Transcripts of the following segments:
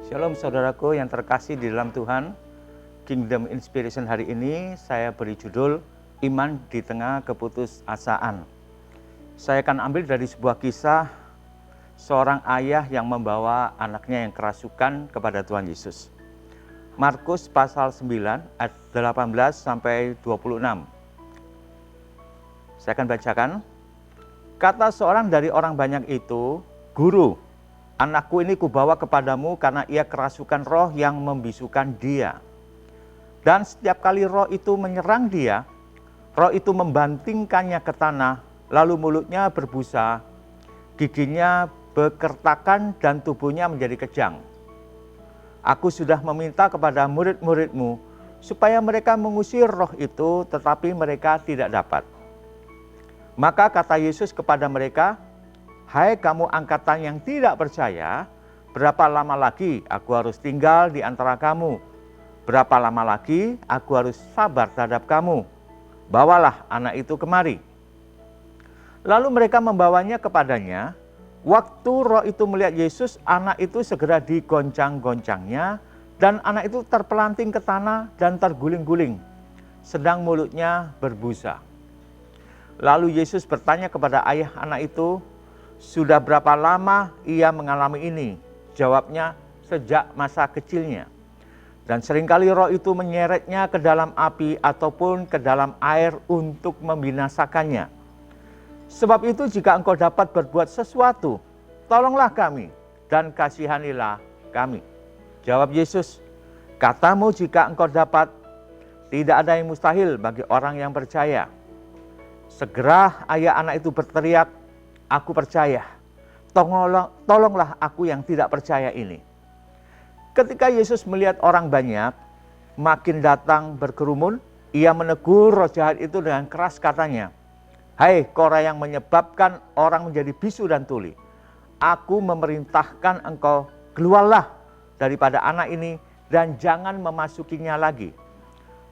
Shalom saudaraku yang terkasih di dalam Tuhan. Kingdom Inspiration hari ini saya beri judul Iman di Tengah Keputusasaan. Saya akan ambil dari sebuah kisah seorang ayah yang membawa anaknya yang kerasukan kepada Tuhan Yesus. Markus pasal 9 ayat 18 sampai 26. Saya akan bacakan. Kata seorang dari orang banyak itu, "Guru, anakku ini kubawa kepadamu karena ia kerasukan roh yang membisukan dia. Dan setiap kali roh itu menyerang dia, roh itu membantingkannya ke tanah, lalu mulutnya berbusa, giginya bekertakan dan tubuhnya menjadi kejang. Aku sudah meminta kepada murid-muridmu supaya mereka mengusir roh itu, tetapi mereka tidak dapat." Maka kata Yesus kepada mereka, "Hai kamu angkatan yang tidak percaya, berapa lama lagi aku harus tinggal di antara kamu? Berapa lama lagi aku harus sabar terhadap kamu? Bawalah anak itu kemari." Lalu mereka membawanya kepadanya. Waktu roh itu melihat Yesus, anak itu segera digoncang-goncangnya, dan anak itu terpelanting ke tanah dan terguling-guling, sedang mulutnya berbusa. Lalu Yesus bertanya kepada ayah anak itu, "Sudah berapa lama ia mengalami ini?" Jawabnya, "Sejak masa kecilnya. Dan seringkali roh itu menyeretnya ke dalam api ataupun ke dalam air untuk membinasakannya. Sebab itu jika engkau dapat berbuat sesuatu, tolonglah kami dan kasihanilah kami." Jawab Yesus, "Katamu jika engkau dapat, tidak ada yang mustahil bagi orang yang percaya." Segera ayah anak itu berteriak, "Aku percaya, tolonglah aku yang tidak percaya ini." Ketika Yesus melihat orang banyak makin datang berkerumun, ia menegur roh jahat itu dengan keras katanya, "Hai kora yang menyebabkan orang menjadi bisu dan tuli, aku memerintahkan engkau keluarlah daripada anak ini dan jangan memasukinya lagi."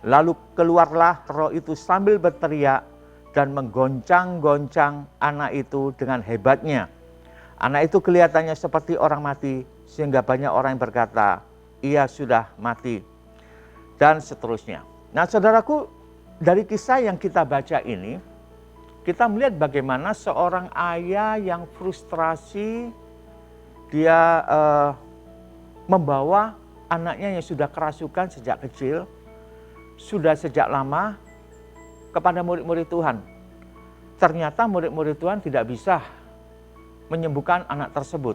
Lalu keluarlah roh itu sambil berteriak dan menggoncang-goncang anak itu dengan hebatnya. Anak itu kelihatannya seperti orang mati, sehingga banyak orang yang berkata, "Ia sudah mati." Dan seterusnya. Nah saudaraku, dari kisah yang kita baca ini, kita melihat bagaimana seorang ayah yang frustrasi, dia membawa anaknya yang sudah kerasukan sejak kecil, sudah sejak lama, kepada murid-murid Tuhan. Ternyata murid-murid Tuhan tidak bisa menyembuhkan anak tersebut.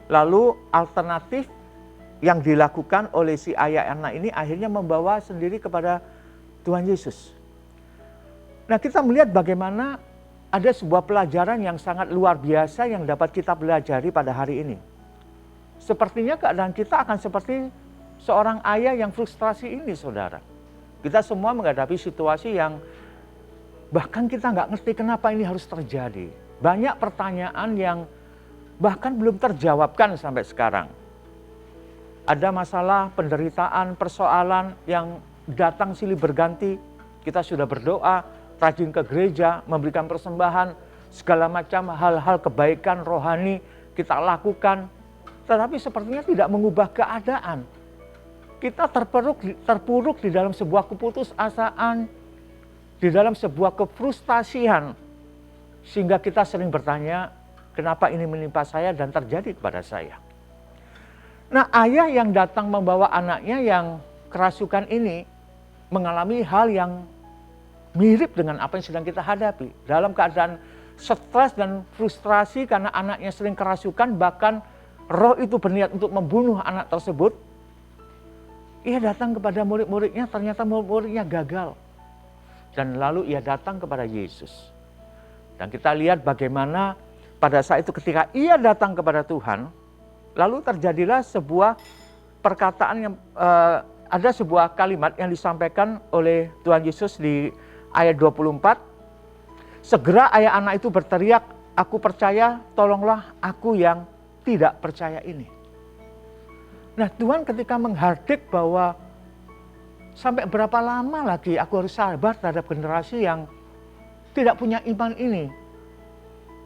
Lalu alternatif yang dilakukan oleh si ayah anak ini akhirnya membawa sendiri kepada Tuhan Yesus. Nah, kita melihat bagaimana ada sebuah pelajaran yang sangat luar biasa yang dapat kita pelajari pada hari ini. Sepertinya keadaan kita akan seperti seorang ayah yang frustrasi ini, saudara. Kita semua menghadapi situasi yang bahkan kita nggak ngerti kenapa ini harus terjadi. Banyak pertanyaan yang bahkan belum terjawabkan sampai sekarang. Ada masalah, penderitaan, persoalan yang datang silih berganti. Kita sudah berdoa, rajin ke gereja, memberikan persembahan, segala macam hal-hal kebaikan rohani kita lakukan. Tetapi sepertinya tidak mengubah keadaan. Kita terpuruk di dalam sebuah keputusasaan, di dalam sebuah kefrustasian, sehingga kita sering bertanya, kenapa ini menimpa saya dan terjadi kepada saya. Nah, ayah yang datang membawa anaknya yang kerasukan ini mengalami hal yang mirip dengan apa yang sedang kita hadapi. Dalam keadaan stres dan frustrasi karena anaknya sering kerasukan, bahkan roh itu berniat untuk membunuh anak tersebut. Ia datang kepada murid-muridnya, ternyata murid-muridnya gagal. Dan lalu ia datang kepada Yesus. Dan kita lihat bagaimana pada saat itu ketika ia datang kepada Tuhan, lalu terjadilah sebuah perkataan yang ada sebuah kalimat yang disampaikan oleh Tuhan Yesus di ayat 24. Segera ayah anak itu berteriak, "Aku percaya, tolonglah aku yang tidak percaya ini." Nah, Tuhan ketika menghardik bahwa sampai berapa lama lagi aku harus sabar terhadap generasi yang tidak punya iman ini.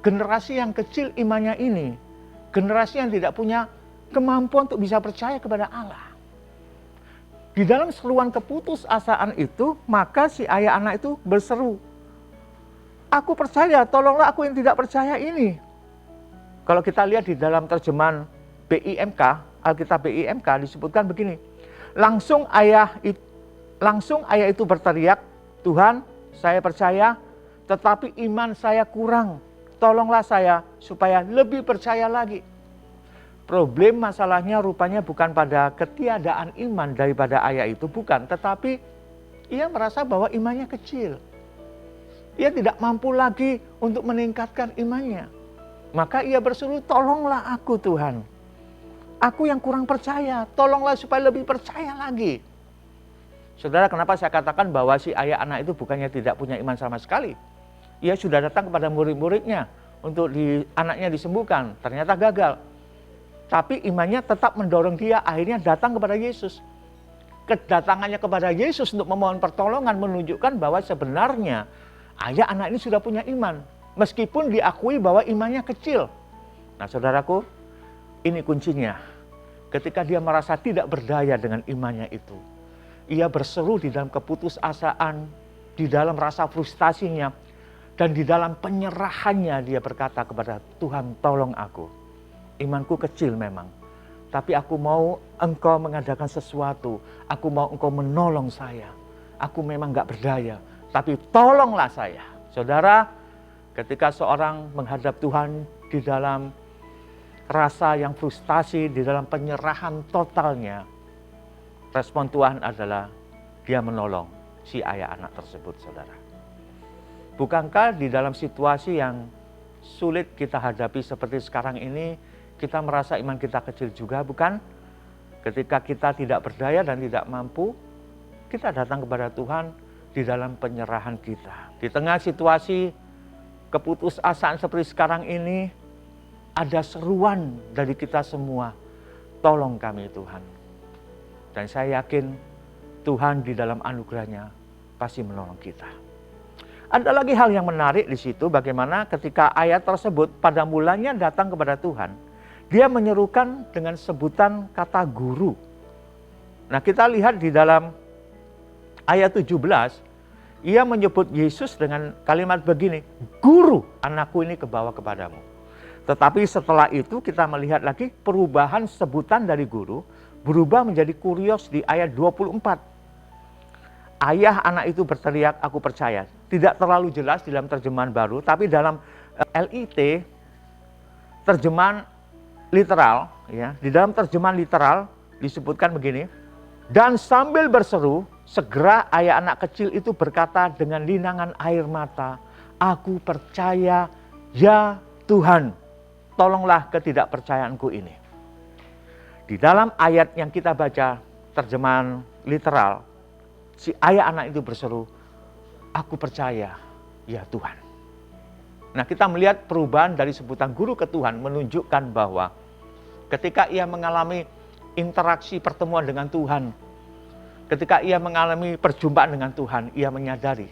Generasi yang kecil imannya ini. Generasi yang tidak punya kemampuan untuk bisa percaya kepada Allah. Di dalam seruan keputusasaan itu, maka si ayah anak itu berseru, "Aku percaya, tolonglah aku yang tidak percaya ini." Kalau kita lihat di dalam terjemahan BIMK, Alkitab BIMK disebutkan begini, langsung ayah itu berteriak, "Tuhan, saya percaya, tetapi iman saya kurang. Tolonglah saya supaya lebih percaya lagi." Problem masalahnya rupanya bukan pada ketiadaan iman daripada ayah itu, bukan. Tetapi ia merasa bahwa imannya kecil. Ia tidak mampu lagi untuk meningkatkan imannya. Maka ia berseru, "Tolonglah aku Tuhan. Aku yang kurang percaya, tolonglah supaya lebih percaya lagi." Saudara, kenapa saya katakan bahwa si ayah anak itu bukannya tidak punya iman sama sekali. Ia sudah datang kepada murid-muridnya untuk anaknya disembuhkan, ternyata gagal. Tapi imannya tetap mendorong dia akhirnya datang kepada Yesus. Kedatangannya kepada Yesus untuk memohon pertolongan menunjukkan bahwa sebenarnya ayah anak ini sudah punya iman. Meskipun diakui bahwa imannya kecil. Nah saudaraku, ini kuncinya. Ketika dia merasa tidak berdaya dengan imannya itu, ia berseru di dalam keputusasaan, di dalam rasa frustasinya, dan di dalam penyerahannya dia berkata kepada Tuhan, "Tolong aku. Imanku kecil memang, tapi aku mau Engkau mengadakan sesuatu. Aku mau Engkau menolong saya. Aku memang gak berdaya, tapi tolonglah saya." Saudara, ketika seorang menghadap Tuhan di dalam rasa yang frustasi, di dalam penyerahan totalnya, respon Tuhan adalah dia menolong si ayah anak tersebut, saudara. Bukankah di dalam situasi yang sulit kita hadapi seperti sekarang ini, kita merasa iman kita kecil juga, bukan? Ketika kita tidak berdaya dan tidak mampu, kita datang kepada Tuhan di dalam penyerahan kita. Di tengah situasi keputusasaan seperti sekarang ini, ada seruan dari kita semua, "Tolong kami Tuhan." Dan saya yakin Tuhan di dalam anugerahnya pasti menolong kita. Ada lagi hal yang menarik di situ, bagaimana ketika ayat tersebut pada mulanya datang kepada Tuhan, dia menyerukan dengan sebutan kata guru. Nah kita lihat di dalam ayat 17, ia menyebut Yesus dengan kalimat begini, "Guru, anakku ini kebawa kepadamu." Tetapi setelah itu kita melihat lagi perubahan sebutan dari guru, berubah menjadi kurios di ayat 24. Ayah anak itu berteriak, "Aku percaya." Tidak terlalu jelas di dalam terjemahan baru, tapi dalam LIT, terjemahan literal, ya, di dalam terjemahan literal disebutkan begini, "Dan sambil berseru, segera ayah anak kecil itu berkata dengan linangan air mata, 'Aku percaya, ya Tuhan, tolonglah ketidakpercayaanku ini.'" Di dalam ayat yang kita baca, terjemahan literal, si ayah anak itu berseru, "Aku percaya, ya Tuhan." Nah kita melihat perubahan dari sebutan guru ke Tuhan menunjukkan bahwa ketika ia mengalami interaksi pertemuan dengan Tuhan, ketika ia mengalami perjumpaan dengan Tuhan, ia menyadari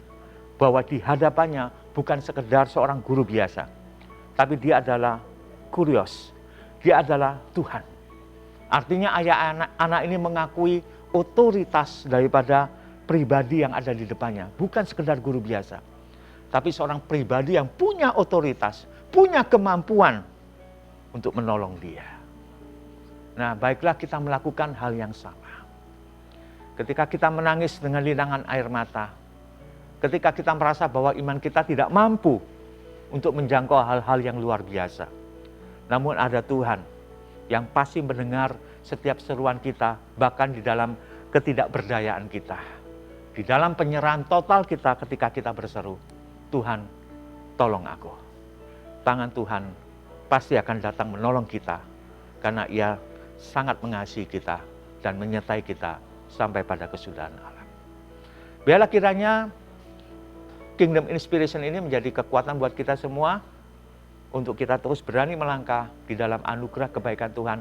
bahwa di hadapannya bukan sekedar seorang guru biasa, tapi dia adalah kurios, dia adalah Tuhan. Artinya ayah anak ini mengakui otoritas daripada pribadi yang ada di depannya, bukan sekedar guru biasa, tapi seorang pribadi yang punya otoritas, punya kemampuan untuk menolong dia. Nah, baiklah kita melakukan hal yang sama. Ketika kita menangis dengan linangan air mata, ketika kita merasa bahwa iman kita tidak mampu untuk menjangkau hal-hal yang luar biasa, namun ada Tuhan yang pasti mendengar setiap seruan kita, bahkan di dalam ketidakberdayaan kita. Di dalam penyerahan total kita ketika kita berseru, "Tuhan, tolong aku." Tangan Tuhan pasti akan datang menolong kita, karena Ia sangat mengasihi kita dan menyertai kita sampai pada kesudahan alam. Biarlah kiranya Kingdom Inspiration ini menjadi kekuatan buat kita semua, untuk kita terus berani melangkah di dalam anugerah kebaikan Tuhan.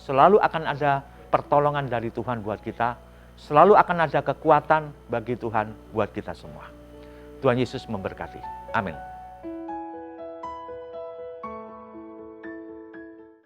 Selalu akan ada pertolongan dari Tuhan buat kita, selalu akan ada kekuatan bagi Tuhan buat kita semua. Tuhan Yesus memberkati. Amin.